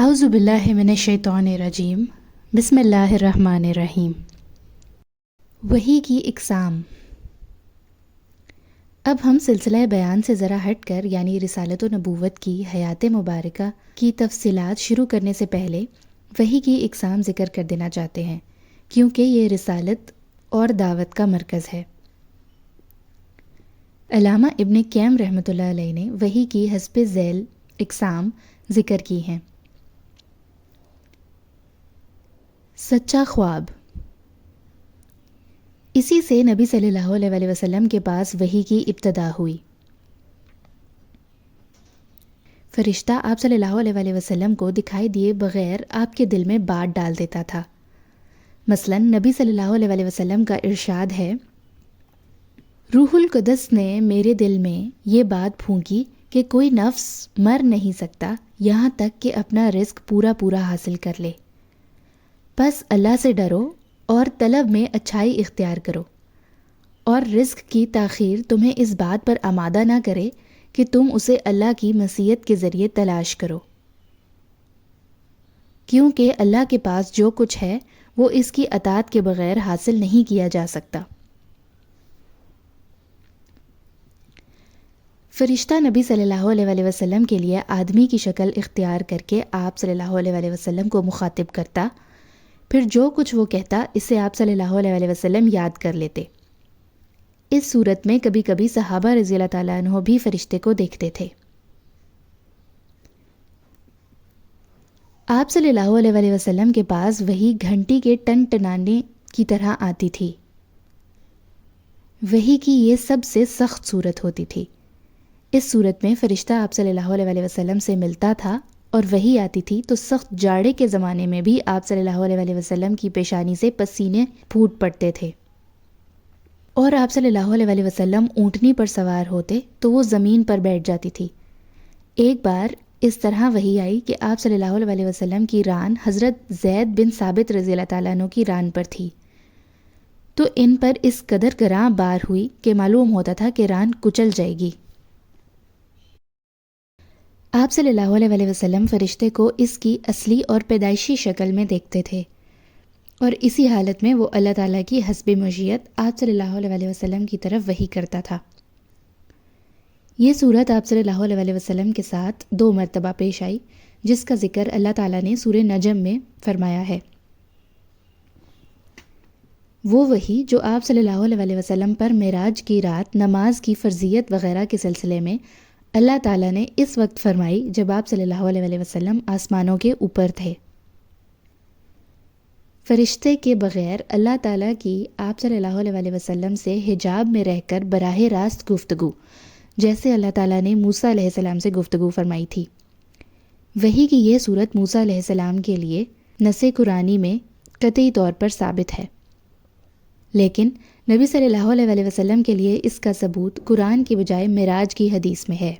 اعوذ باللہ من الشیطان الرجیم، بسم اللہ الرحمن الرحیم۔ وحی کی اقسام۔ اب ہم سلسلہ بیان سے ذرا ہٹ کر یعنی رسالت و نبوت کی حیات مبارکہ کی تفصیلات شروع کرنے سے پہلے وحی کی اقسام ذکر کر دینا چاہتے ہیں، کیونکہ یہ رسالت اور دعوت کا مرکز ہے۔ علامہ ابن قیم رحمۃ اللہ علیہ نے وحی کی حسب ذیل اقسام ذکر کی ہیں۔ سچا خواب۔ اسی سے نبی صلی اللہ علیہ وسلم کے پاس وحی کی ابتدا ہوئی۔ فرشتہ آپ صلی اللہ علیہ وسلم کو دکھائی دیے بغیر آپ کے دل میں بات ڈال دیتا تھا۔ مثلا نبی صلی اللہ علیہ وسلم کا ارشاد ہے، روح القدس نے میرے دل میں یہ بات پھونکی کہ کوئی نفس مر نہیں سکتا یہاں تک کہ اپنا رزق پورا حاصل کر لے۔ بس اللہ سے ڈرو اور طلب میں اچھائی اختیار کرو، اور رزق کی تاخیر تمہیں اس بات پر آمادہ نہ کرے کہ تم اسے اللہ کی مشیت کے ذریعے تلاش کرو، کیونکہ اللہ کے پاس جو کچھ ہے وہ اس کی اطاعت کے بغیر حاصل نہیں کیا جا سکتا۔ فرشتہ نبی صلی اللہ علیہ وسلم کے لیے آدمی کی شکل اختیار کر کے آپ صلی اللہ علیہ وسلم کو مخاطب کرتا، پھر جو کچھ وہ کہتا اسے آپ صلی اللہ علیہ وسلم یاد کر لیتے۔ اس صورت میں کبھی کبھی صحابہ رضی اللہ تعالیٰ عنہ بھی فرشتے کو دیکھتے تھے۔ آپ صلی اللہ علیہ وسلم کے پاس وحی گھنٹی کے ٹن ٹنانے کی طرح آتی تھی۔ وحی کی یہ سب سے سخت صورت ہوتی تھی۔ اس صورت میں فرشتہ آپ صلی اللہ علیہ وسلم سے ملتا تھا اور وحی آتی تھی تو سخت جاڑے کے زمانے میں بھی آپ صلی اللہ علیہ وسلم کی پیشانی سے پسینے پھوٹ پڑتے تھے، اور آپ صلی اللہ علیہ وسلم اونٹنی پر سوار ہوتے تو وہ زمین پر بیٹھ جاتی تھی۔ ایک بار اس طرح وحی آئی کہ آپ صلی اللہ علیہ وسلم کی ران حضرت زید بن ثابت رضی اللہ تعالیٰ عنہ کی ران پر تھی، تو ان پر اس قدر گراں بار ہوئی کہ معلوم ہوتا تھا کہ ران کچل جائے گی۔ آپ صلی اللہ علیہ وسلم فرشتے کو اس کی اصلی اور پیدائشی شکل میں دیکھتے تھے، اور اسی حالت میں وہ اللہ تعالیٰ کی حسب مشیت آپ صلی اللہ علیہ وسلم کی طرف وحی کرتا تھا۔ یہ صورت آپ صلی اللہ علیہ وسلم کے ساتھ 2 مرتبہ پیش آئی، جس کا ذکر اللہ تعالیٰ نے سورہ نجم میں فرمایا ہے۔ وہ وحی جو آپ صلی اللہ علیہ وسلم پر معراج کی رات نماز کی فرضیت وغیرہ کے سلسلے میں اللہ تعالیٰ نے اس وقت فرمائی جب آپ صلی اللہ علیہ وسلم آسمانوں کے اوپر تھے۔ فرشتے کے بغیر اللہ تعالیٰ کی آپ صلی اللہ علیہ وسلم سے حجاب میں رہ کر براہ راست گفتگو، جیسے اللہ تعالیٰ نے موسیٰ علیہ السلام سے گفتگو فرمائی تھی۔ وحی کی یہ صورت موسیٰ علیہ السلام کے لیے نص قرآنی میں قطعی طور پر ثابت ہے، لیکن نبی صلی اللہ علیہ وسلم کے لیے اس کا ثبوت قرآن کی بجائے معراج کی حدیث میں ہے۔